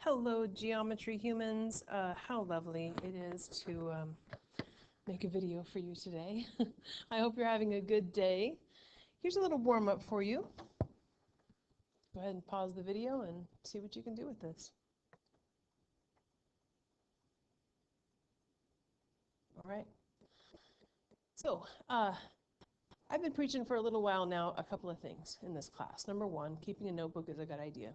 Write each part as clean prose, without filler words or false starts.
Hello, geometry humans. How lovely it is to make a video for you today. I hope you're having a good day. Here's a little warm-up for you. Go ahead and pause the video and see what you can do with this. All right. So, I've been preaching for a little while now a couple of things in this class. Number one, keeping a notebook is a good idea.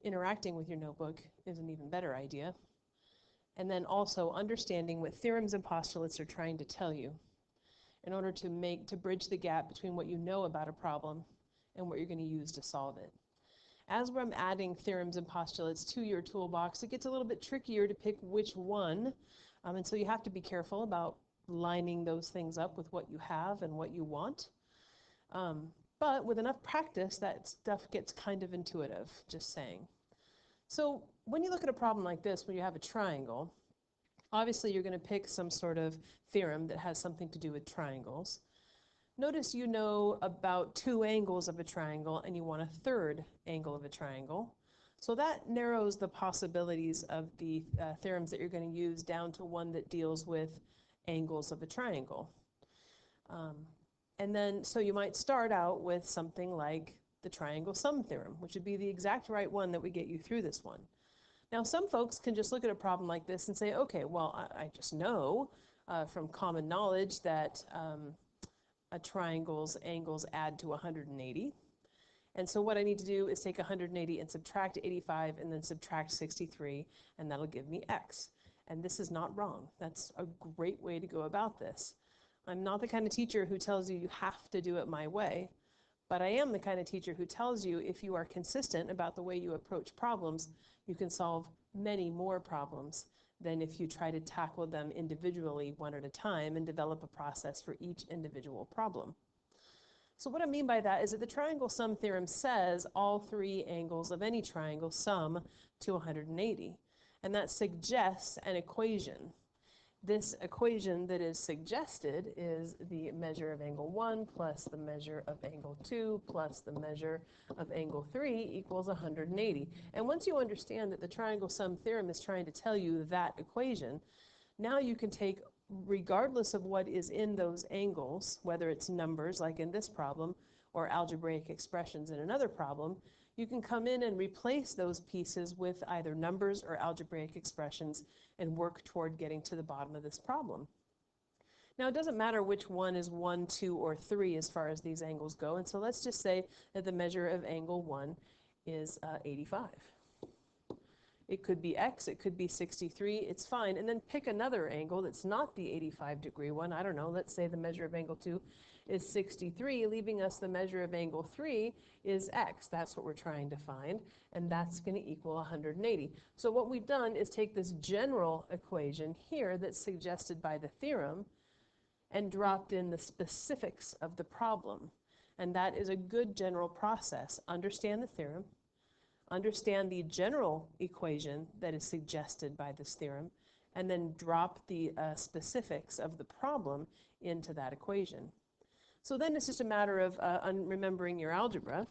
Interacting with your notebook is an even better idea. And then also understanding what theorems and postulates are trying to tell you in order to bridge the gap between what you know about a problem and what you're going to use to solve it. As I'm adding theorems and postulates to your toolbox, it gets a little bit trickier to pick which one, and so you have to be careful about lining those things up with what you have and what you want. But with enough practice, that stuff gets kind of intuitive, just saying. So when you look at a problem like this, when you have a triangle, obviously you're going to pick some sort of theorem that has something to do with triangles. Notice you know about two angles of a triangle and you want a third angle of a triangle. So that narrows the possibilities of the theorems that you're going to use down to one that deals with angles of a triangle. And then, so you might start out with something like the triangle sum theorem, which would be the exact right one that would get you through this one. Now, some folks can just look at a problem like this and say, okay, well, I just know from common knowledge that a triangle's angles add to 180. And so what I need to do is take 180 and subtract 85 and then subtract 63, and that'll give me x. And this is not wrong. That's a great way to go about this. I'm not the kind of teacher who tells you you have to do it my way, but I am the kind of teacher who tells you if you are consistent about the way you approach problems, you can solve many more problems than if you try to tackle them individually one at a time and develop a process for each individual problem. So what I mean by that is that the triangle sum theorem says all three angles of any triangle sum to 180, and that suggests an equation. This equation that is suggested is the measure of angle 1 plus the measure of angle 2 plus the measure of angle 3 equals 180. And once you understand that the triangle sum theorem is trying to tell you that equation, now you can take, regardless of what is in those angles, whether it's numbers like in this problem or algebraic expressions in another problem, you can come in and replace those pieces with either numbers or algebraic expressions and work toward getting to the bottom of this problem. Now, it doesn't matter which one is 1, 2, or 3 as far as these angles go, and so let's just say that the measure of angle 1 is 85. It could be x, it could be 63, it's fine, and then pick another angle that's not the 85-degree one. I don't know, let's say the measure of angle 2 is 63, leaving us the measure of angle 3 is x. That's what we're trying to find, and that's going to equal 180. So what we've done is take this general equation here that's suggested by the theorem and dropped in the specifics of the problem. And that is a good general process. Understand the theorem, understand the general equation that is suggested by this theorem, and then drop the specifics of the problem into that equation. So then it's just a matter of remembering your algebra.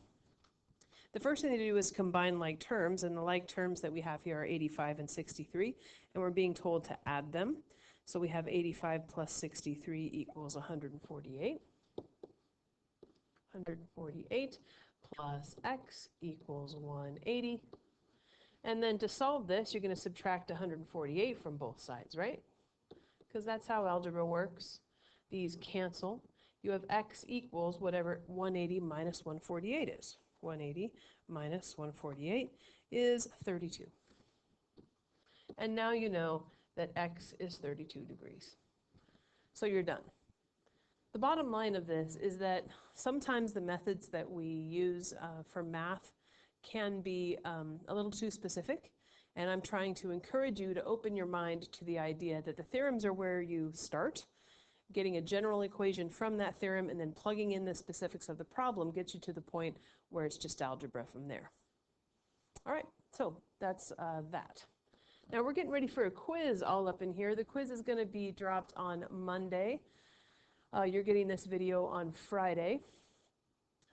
The first thing to do is combine like terms, and the like terms that we have here are 85 and 63, and we're being told to add them. So we have 85 plus 63 equals 148. 148 plus x equals 180. And then to solve this, you're going to subtract 148 from both sides, right? Because that's how algebra works. These cancel. You have x equals whatever 180 minus 148 is. 180 minus 148 is 32. And now you know that x is 32 degrees. So you're done. The bottom line of this is that sometimes the methods that we use for math can be a little too specific, and I'm trying to encourage you to open your mind to the idea that the theorems are where you start. Getting a general equation from that theorem and then plugging in the specifics of the problem gets you to the point where it's just algebra from there. All right, so that's that. Now we're getting ready for a quiz all up in here. The quiz is going to be dropped on Monday. You're getting this video on Friday.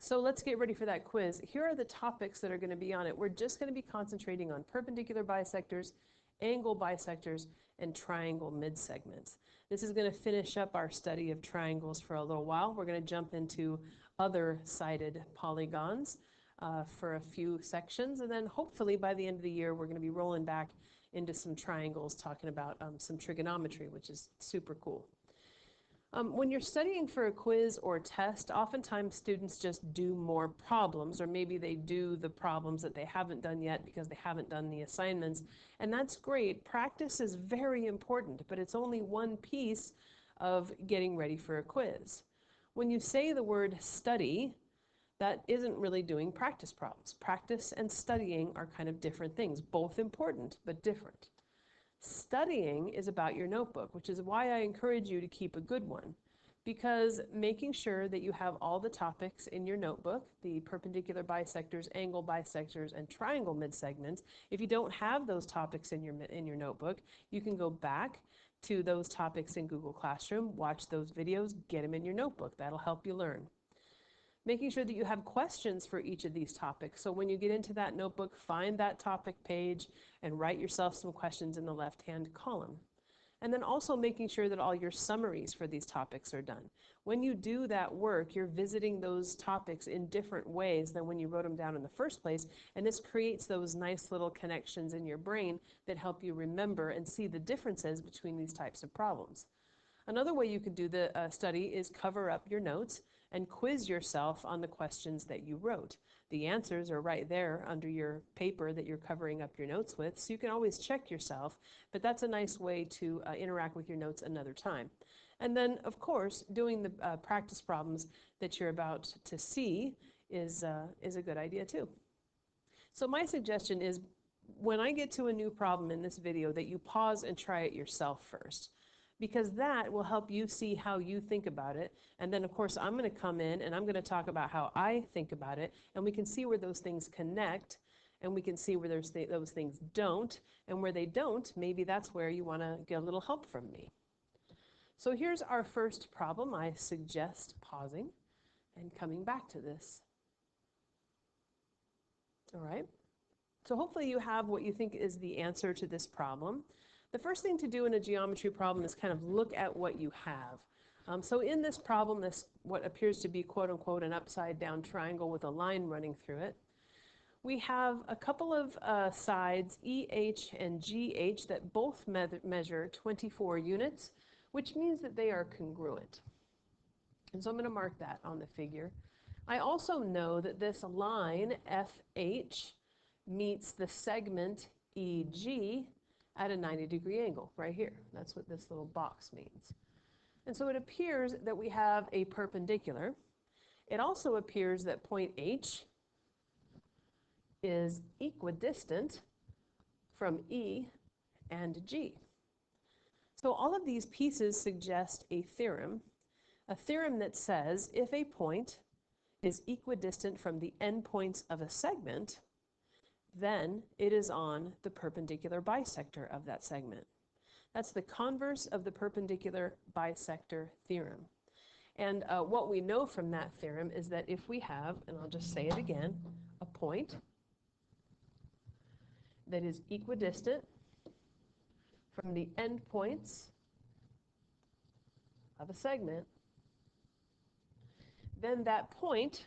So let's get ready for that quiz. Here are the topics that are going to be on it. We're just going to be concentrating on perpendicular bisectors, angle bisectors, and triangle midsegments. This is going to finish up our study of triangles for a little while. We're going to jump into other sided polygons for a few sections, and then hopefully by the end of the year we're going to be rolling back into some triangles, talking about some trigonometry, which is super cool. When you're studying for a quiz or test, oftentimes students just do more problems, or maybe they do the problems that they haven't done yet because they haven't done the assignments, and that's great. Practice is very important, but it's only one piece of getting ready for a quiz. When you say the word study, that isn't really doing practice problems. Practice and studying are kind of different things, both important, but different. Studying is about your notebook, which is why I encourage you to keep a good one, because making sure that you have all the topics in your notebook, the perpendicular bisectors, angle bisectors, and triangle midsegments. If you don't have those topics in your notebook, you can go back to those topics in Google Classroom, watch those videos, get them in your notebook. That'll help you learn. Making sure that you have questions for each of these topics. So when you get into that notebook, find that topic page and write yourself some questions in the left-hand column. And then also making sure that all your summaries for these topics are done. When you do that work, you're visiting those topics in different ways than when you wrote them down in the first place, and this creates those nice little connections in your brain that help you remember and see the differences between these types of problems. Another way you could do the study is cover up your notes and quiz yourself on the questions that you wrote. The answers are right there under your paper that you're covering up your notes with, so you can always check yourself, but that's a nice way to interact with your notes another time. And then, of course, doing the practice problems that you're about to see is a good idea too. So my suggestion is, when I get to a new problem in this video, that you pause and try it yourself first, because that will help you see how you think about it. And then, of course, I'm going to come in and I'm going to talk about how I think about it, and we can see where those things connect, and we can see where those things don't, and where they don't, maybe that's where you want to get a little help from me. So here's our first problem. I suggest pausing and coming back to this. All right. So hopefully you have what you think is the answer to this problem. The first thing to do in a geometry problem is kind of look at what you have. So in this problem, this what appears to be quote unquote an upside down triangle with a line running through it. We have a couple of sides, EH and GH, that both measure 24 units, which means that they are congruent. And so I'm going to mark that on the figure. I also know that this line FH meets the segment EG at a 90-degree angle right here. That's what this little box means. And so it appears that we have a perpendicular. It also appears that point H is equidistant from E and G. So all of these pieces suggest a theorem that says if a point is equidistant from the endpoints of a segment, then it is on the perpendicular bisector of that segment. That's the converse of the perpendicular bisector theorem. And what we know from that theorem is that if we have, and I'll just say it again, a point that is equidistant from the endpoints of a segment, then that point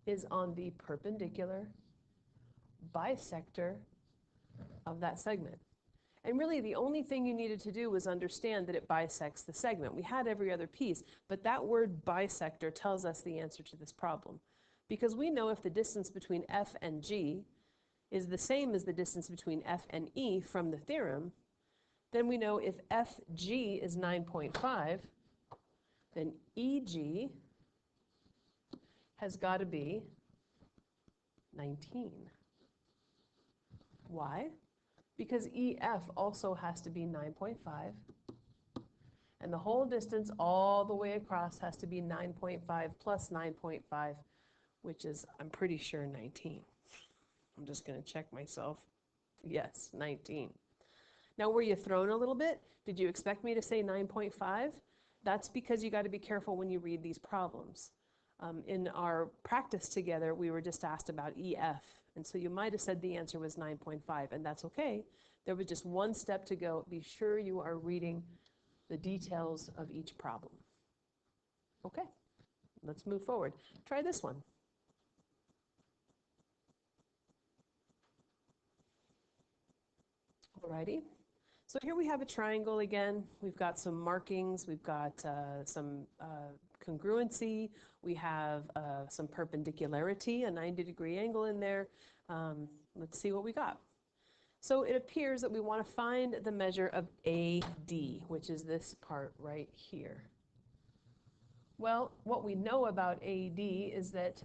is on the perpendicular bisector of that segment. And really the only thing you needed to do was understand that it bisects the segment. We had every other piece, but that word bisector tells us the answer to this problem. Because we know if the distance between F and G is the same as the distance between F and E from the theorem, then we know if FG is 9.5, then EG has got to be 19. Why? Because EF also has to be 9.5, and the whole distance all the way across has to be 9.5 plus 9.5, which is, I'm pretty sure, 19. I'm just going to check myself. Yes, 19. Now, were you thrown a little bit? Did you expect me to say 9.5? That's because you got to be careful when you read these problems. In our practice together, we were just asked about EF, and so you might have said the answer was 9.5, and that's okay. There was just one step to go. Be sure you are reading the details of each problem. Okay, let's move forward. Try this one. Alrighty. So here we have a triangle again. We've got some markings. We've got some congruency. We have some perpendicularity, a 90-degree angle in there. Let's see what we got. So it appears that we want to find the measure of AD, which is this part right here. Well, what we know about AD is that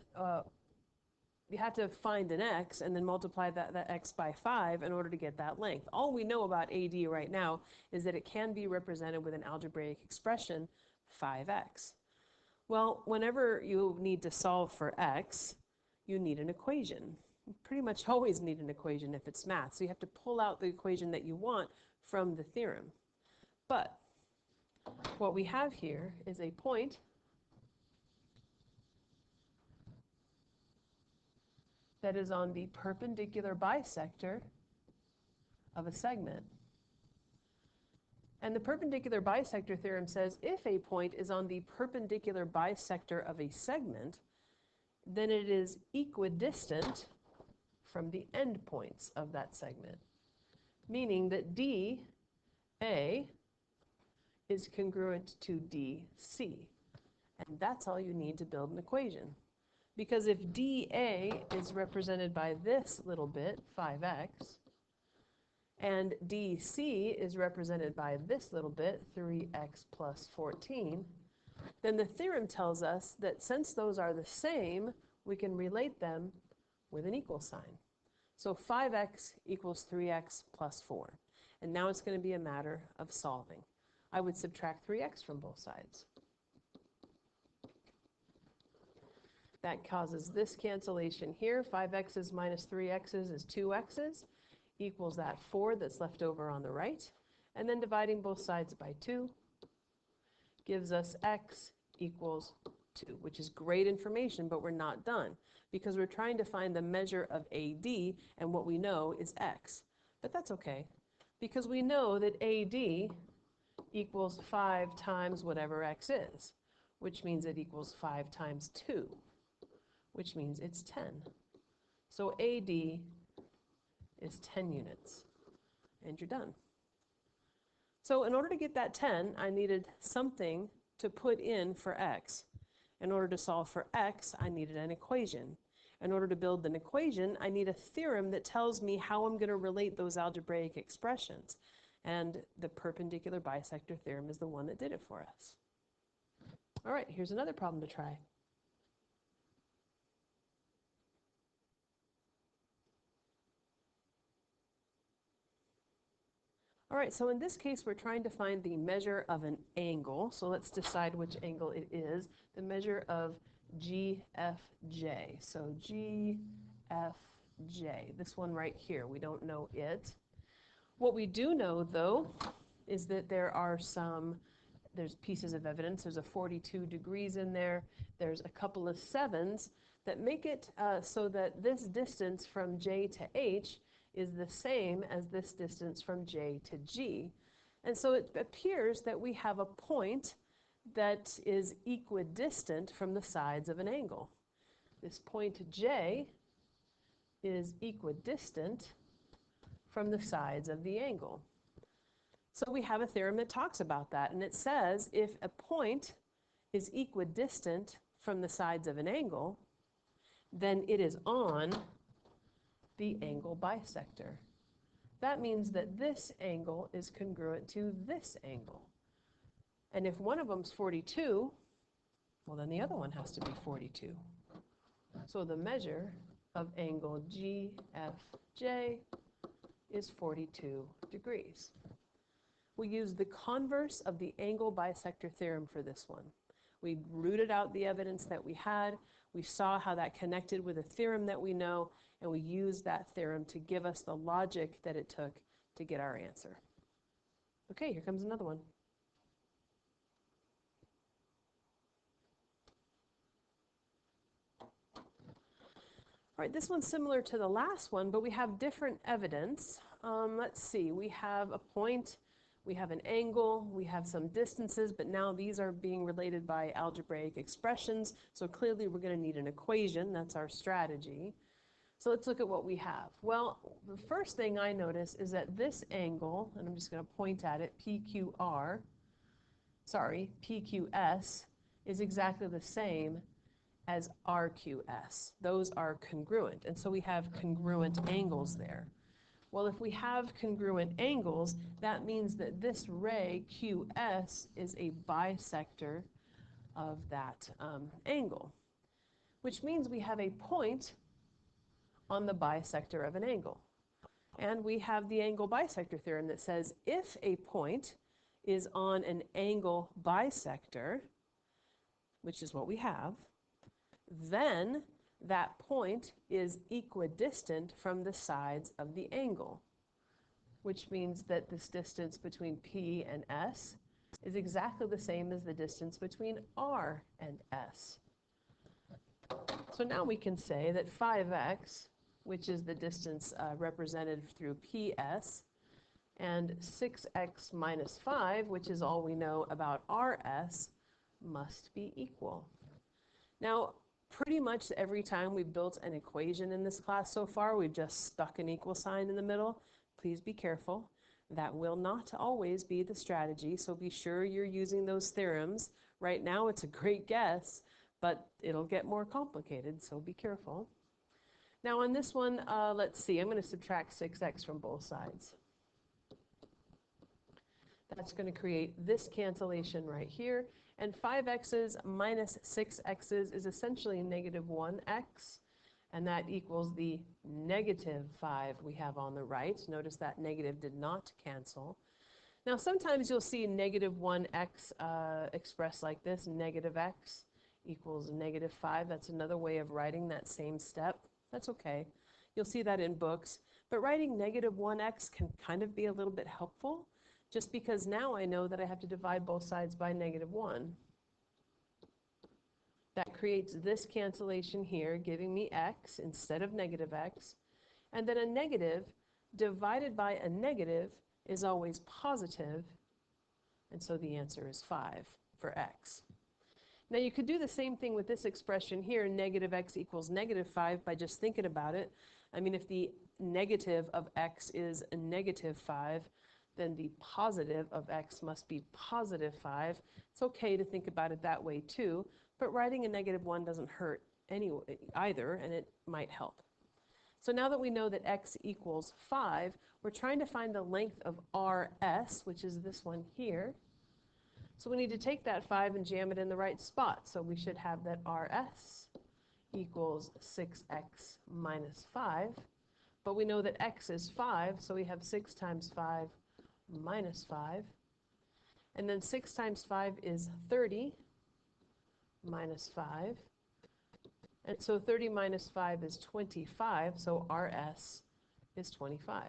you have to find an x and then multiply that x by 5 in order to get that length. All we know about AD right now is that it can be represented with an algebraic expression, 5x. Well, whenever you need to solve for x, you need an equation. You pretty much always need an equation if it's math. So you have to pull out the equation that you want from the theorem. But what we have here is a point that is on the perpendicular bisector of a segment. And the perpendicular bisector theorem says if a point is on the perpendicular bisector of a segment, then it is equidistant from the endpoints of that segment, meaning that DA is congruent to DC. And that's all you need to build an equation. Because if DA is represented by this little bit, 5x, and DC is represented by this little bit, 3x plus 14, then the theorem tells us that since those are the same, we can relate them with an equal sign. So 5x equals 3x plus 4. And now it's going to be a matter of solving. I would subtract 3x from both sides. That causes this cancellation here. 5x's minus 3x's is 2x's, equals that 4 that's left over on the right. And then dividing both sides by 2 gives us x equals 2, which is great information, but we're not done because we're trying to find the measure of AD, and what we know is x. But that's okay, because we know that AD equals 5 times whatever x is, which means it equals 5 times 2. Which means it's 10. So AD is 10 units, and you're done. So in order to get that 10, I needed something to put in for x. In order to solve for x, I needed an equation. In order to build an equation, I need a theorem that tells me how I'm going to relate those algebraic expressions. And the perpendicular bisector theorem is the one that did it for us. All right, here's another problem to try. All right, so in this case, we're trying to find the measure of an angle. So let's decide which angle it is. The measure of GFJ. So GFJ, this one right here, we don't know it. What we do know, though, is that there's pieces of evidence. There's a 42 degrees in there. There's a couple of 7s that make it so that this distance from J to H is the same as this distance from J to G. And so it appears that we have a point that is equidistant from the sides of an angle. This point J is equidistant from the sides of the angle. So we have a theorem that talks about that, and it says if a point is equidistant from the sides of an angle, then it is on the angle bisector. That means that this angle is congruent to this angle. And if one of them's 42, well, then the other one has to be 42. So the measure of angle GFJ is 42 degrees. We use the converse of the angle bisector theorem for this one. We rooted out the evidence that we had. We saw how that connected with a theorem that we know, and we used that theorem to give us the logic that it took to get our answer. Okay, here comes another one. All right, this one's similar to the last one, but we have different evidence. Let's see, we have a point, we have an angle, we have some distances, but now these are being related by algebraic expressions, so clearly we're going to need an equation. That's our strategy. So let's look at what we have. Well, the first thing I notice is that this angle, and I'm just going to point at it, PQS, is exactly the same as RQS. Those are congruent, and so we have congruent angles there. Well, if we have congruent angles, that means that this ray, QS, is a bisector of that angle, which means we have a point on the bisector of an angle. And we have the angle bisector theorem that says if a point is on an angle bisector, which is what we have, then that point is equidistant from the sides of the angle, which means that this distance between P and S is exactly the same as the distance between R and S. So now we can say that 5x, which is the distance represented through PS, and 6x minus 5, which is all we know about RS, must be equal. Now, pretty much every time we've built an equation in this class so far, we've just stuck an equal sign in the middle. Please be careful. That will not always be the strategy, so be sure you're using those theorems. Right now, it's a great guess, but it'll get more complicated, so be careful. Now on this one, let's see, I'm going to subtract 6x from both sides. That's going to create this cancellation right here, and 5x's minus 6x's is essentially negative 1x, and that equals the negative 5 we have on the right. Notice that negative did not cancel. Now sometimes you'll see negative 1x expressed like this, negative x equals negative 5. That's another way of writing that same step. That's okay. You'll see that in books. But writing negative 1x can kind of be a little bit helpful, just because now I know that I have to divide both sides by negative 1. That creates this cancellation here, giving me x instead of negative x. And then a negative divided by a negative is always positive, and so the answer is 5 for x. Now you could do the same thing with this expression here, negative x equals negative 5, by just thinking about it. I mean, if the negative of x is a negative 5, then the positive of x must be positive 5. It's okay to think about it that way too, but writing a negative 1 doesn't hurt anyway either, and it might help. So now that we know that x equals 5, we're trying to find the length of RS, which is this one here. So we need to take that 5 and jam it in the right spot. So we should have that RS equals 6x minus 5. But we know that x is 5, so we have 6 times 5 minus 5. And then 6 times 5 is 30 minus 5. And so 30 minus 5 is 25, so RS is 25.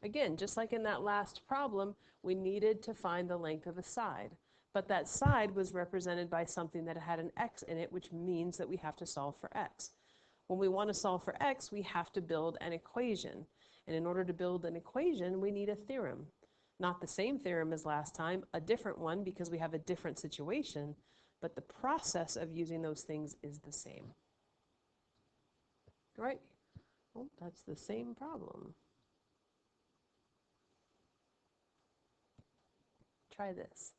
Again, just like in that last problem, we needed to find the length of a side. But that side was represented by something that had an x in it, which means that we have to solve for x. When we want to solve for x, we have to build an equation. And in order to build an equation, we need a theorem. Not the same theorem as last time, a different one because we have a different situation, but the process of using those things is the same. Right? Well, that's the same problem. Try this.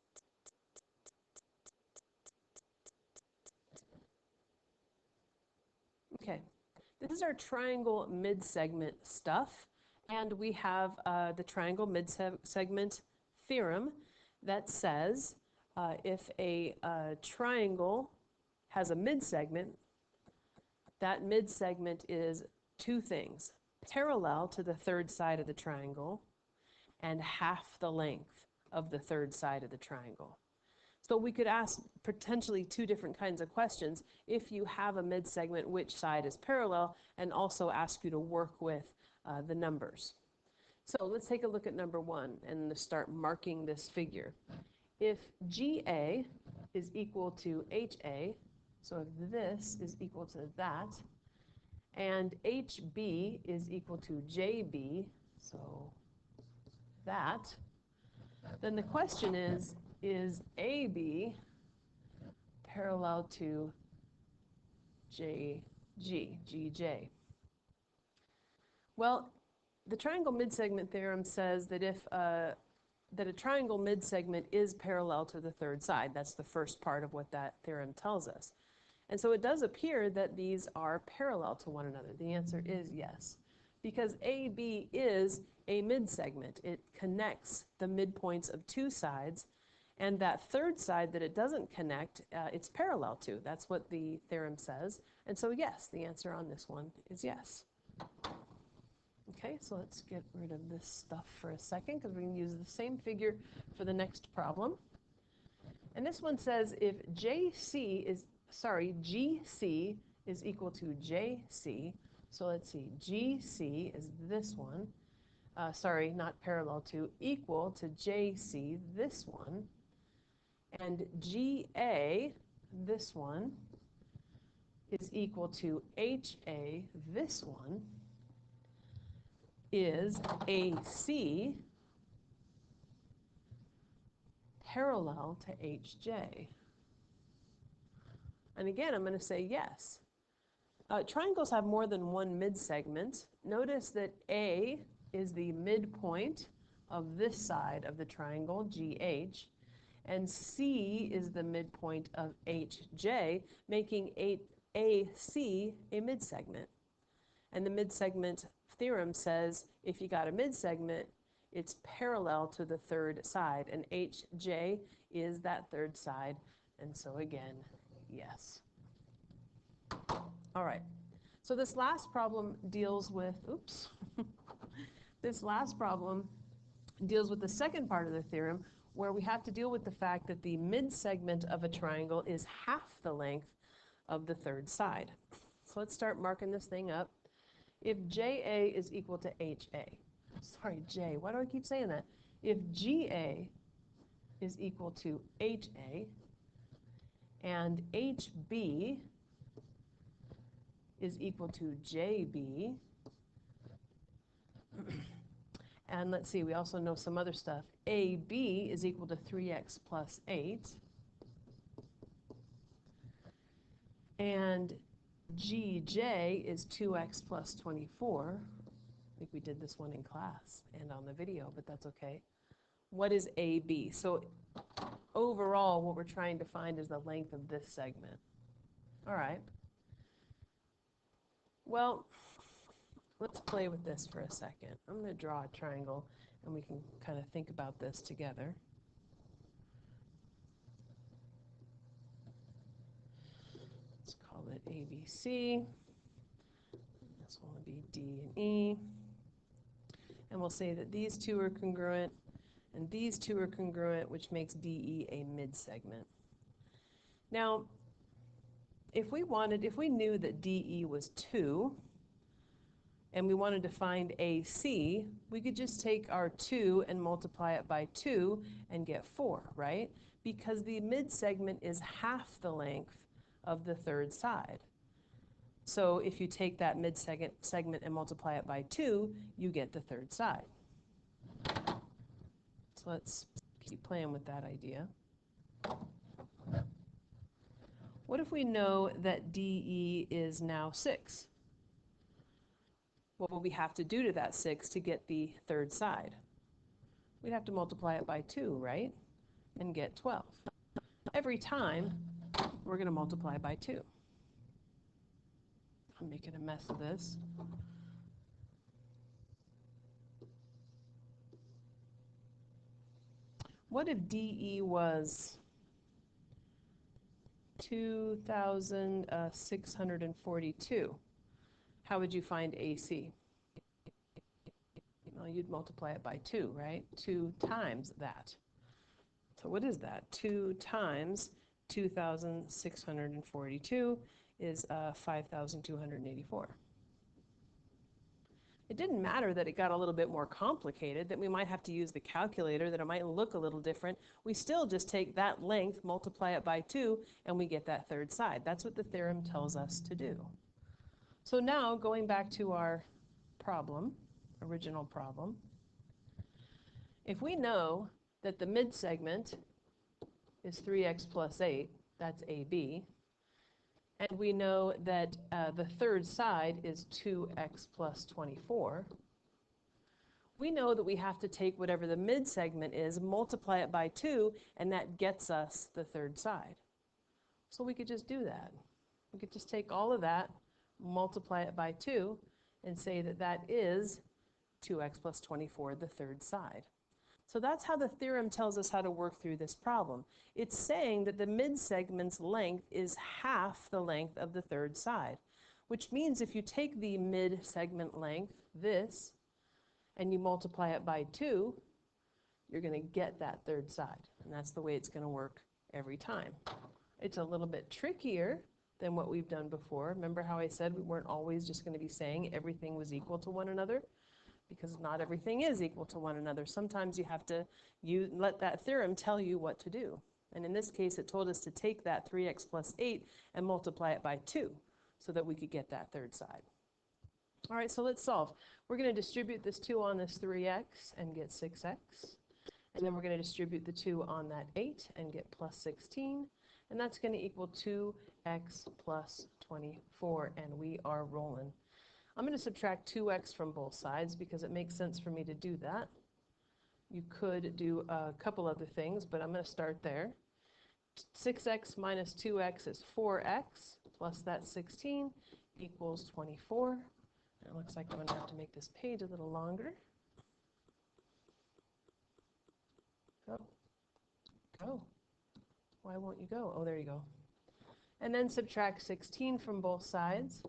Okay, this is our triangle mid-segment stuff, and we have the triangle mid-segment theorem that says if a triangle has a mid-segment, that mid-segment is two things: parallel to the third side of the triangle and half the length of the third side of the triangle. So we could ask potentially two different kinds of questions. If you have a mid-segment, which side is parallel, and also ask you to work with the numbers. So let's take a look at number 1 and start marking this figure. If GA is equal to HA, so if this is equal to that, and HB is equal to JB, so that, then the question is AB parallel to GJ? Well, the triangle midsegment theorem says that if that a triangle midsegment is parallel to the third side. That's the first part of what that theorem tells us. And so it does appear that these are parallel to one another. The answer is yes, because AB is a midsegment. It connects the midpoints of two sides, and that third side that it doesn't connect, it's parallel to. That's what the theorem says. And so yes, the answer on this one is yes. Okay, so let's get rid of this stuff for a second because we can use the same figure for the next problem. And this one says if GC is equal to JC, so let's see, GC is this one, sorry, not parallel to, equal to JC, this one, and GA, this one, is equal to HA, this one, is AC parallel to HJ? And again, I'm going to say yes. Triangles have more than one midsegment. Notice that A is the midpoint of this side of the triangle, GH, and C is the midpoint of HJ, making AC a midsegment. And the midsegment theorem says if you got a midsegment, it's parallel to the third side, and HJ is that third side, and so again, yes. All right, so this last problem deals with, this last problem deals with the second part of the theorem, where we have to deal with the fact that the midsegment of a triangle is half the length of the third side. So let's start marking this thing up. If JA is equal to HA, sorry, J, why do I keep saying that? If GA is equal to HA and HB is equal to JB, and let's see, we also know some other stuff. AB is equal to 3x plus 8, and GJ is 2x plus 24. I think we did this one in class and on the video, but that's okay. What is AB? So overall, what we're trying to find is the length of this segment. All right. Well, let's play with this for a second. I'm going to draw a triangle, and we can kind of think about this together. Let's call it ABC. This one will be D and E. And we'll say that these two are congruent, and these two are congruent, which makes DE a midsegment. Now, if we knew that DE was 2, and we wanted to find AC, we could just take our 2 and multiply it by 2 and get 4, right? Because the midsegment is half the length of the third side. So if you take that midsegment and multiply it by 2, you get the third side. So let's keep playing with that idea. What if we know that DE is now 6? What will we have to do to that 6 to get the third side? We'd have to multiply it by 2, right? And get 12. Every time, we're going to multiply by 2. I'm making a mess of this. What if DE was 2,642? How would you find AC? Well, you'd multiply it by 2, right? 2 times that. So what is that? 2 times 2,642 is 5,284. It didn't matter that it got a little bit more complicated, that we might have to use the calculator, that it might look a little different. We still just take that length, multiply it by 2, and we get that third side. That's what the theorem tells us to do. So now going back to our problem, original problem, if we know that the mid-segment is 3x plus 8, that's AB, and we know that the third side is 2x plus 24, we know that we have to take whatever the mid-segment is, multiply it by 2, and that gets us the third side. So we could just do that. We could just take all of that, multiply it by 2, and say that that is 2x plus 24, the third side. So that's how the theorem tells us how to work through this problem. It's saying that the mid-segment's length is half the length of the third side, which means if you take the mid-segment length, this, and you multiply it by 2, you're going to get that third side. And that's the way it's going to work every time. It's a little bit trickier than what we've done before. Remember how I said we weren't always just going to be saying everything was equal to one another? Because not everything is equal to one another. Sometimes you have to let that theorem tell you what to do. And in this case, it told us to take that 3x plus 8 and multiply it by 2 so that we could get that third side. All right, so let's solve. We're going to distribute this 2 on this 3x and get 6x. And then we're going to distribute the 2 on that 8 and get plus 16. And that's going to equal 2x plus 24. And we are rolling. I'm going to subtract 2x from both sides because it makes sense for me to do that. You could do a couple other things, but I'm going to start there. 6x minus 2x is 4x, plus that 16 equals 24. And it looks like I'm going to have to make this page a little longer. Go. Go. Why won't you go? Oh, there you go. And then subtract 16 from both sides.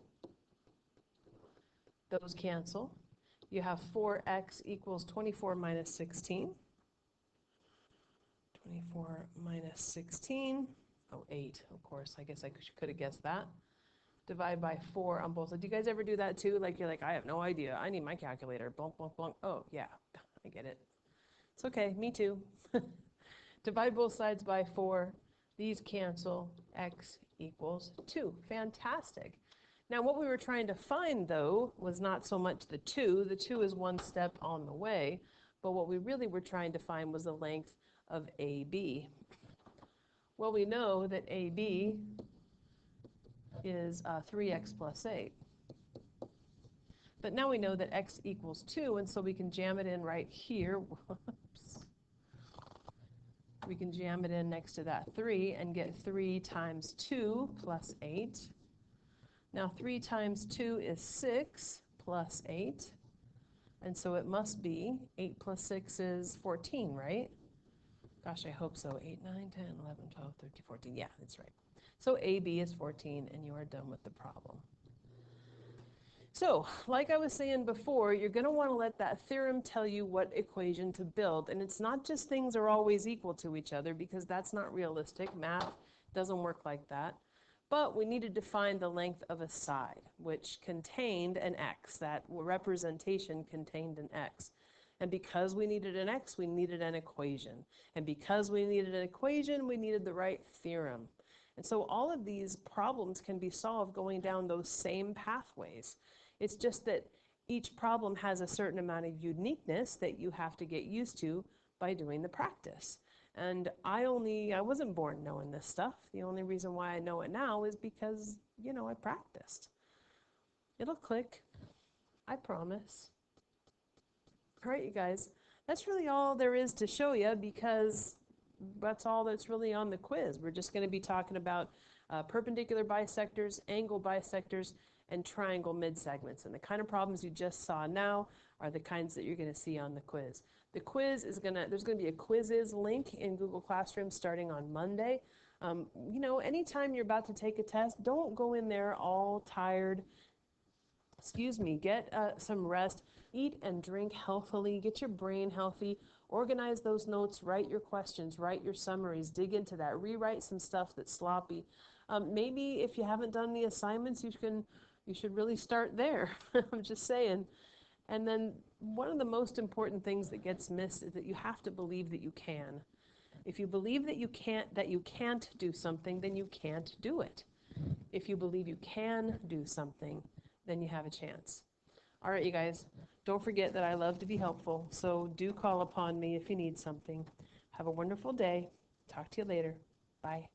Those cancel. You have 4x equals 24 minus 16. 24 minus 16. Oh, 8, of course. I guess I could have guessed that. Divide by 4 on both sides. Do you guys ever do that too? Like you're like, I have no idea. I need my calculator. Blunk, blunk, blunk. Oh, yeah, I get it. It's okay. Me too. Divide both sides by 4. These cancel. X equals 2. Fantastic. Now what we were trying to find, though, was not so much the 2. The 2 is one step on the way. But what we really were trying to find was the length of AB. Well, we know that AB is 3x plus 8. But now we know that x equals 2, and so we can jam it in right here. Whoops. We can jam it in next to that 3 and get 3 times 2 plus 8. Now 3 times 2 is 6 plus 8. And so it must be 8 plus 6 is 14, right? Gosh, I hope so. 8, 9, 10, 11, 12, 13, 14. Yeah, that's right. So AB is 14, and you are done with the problem. So, like I was saying before, you're going to want to let that theorem tell you what equation to build. And it's not just things are always equal to each other, because that's not realistic. Math doesn't work like that. But we needed to find the length of a side, which contained an x. That representation contained an x. And because we needed an x, we needed an equation. And because we needed an equation, we needed the right theorem. And so all of these problems can be solved going down those same pathways. It's just that each problem has a certain amount of uniqueness that you have to get used to by doing the practice. And I wasn't born knowing this stuff. The only reason why I know it now is because, I practiced. It'll click. I promise. All right, you guys. That's really all there is to show you, because that's all that's really on the quiz. We're just going to be talking about perpendicular bisectors, angle bisectors, and triangle midsegments. And the kind of problems you just saw now are the kinds that you're going to see on the quiz. The quiz is there's going to be a quizzes link in Google Classroom starting on Monday. Anytime you're about to take a test, don't go in there all tired. Get some rest, eat and drink healthily, get your brain healthy, organize those notes, write your questions, write your summaries, dig into that, rewrite some stuff that's sloppy. Maybe if you haven't done the assignments, you should really start there. I'm just saying. And then one of the most important things that gets missed is that you have to believe that you can. If you believe that you can't do something, then you can't do it. If you believe you can do something, then you have a chance. All right, you guys, don't forget that I love to be helpful, so do call upon me if you need something. Have a wonderful day. Talk to you later. Bye.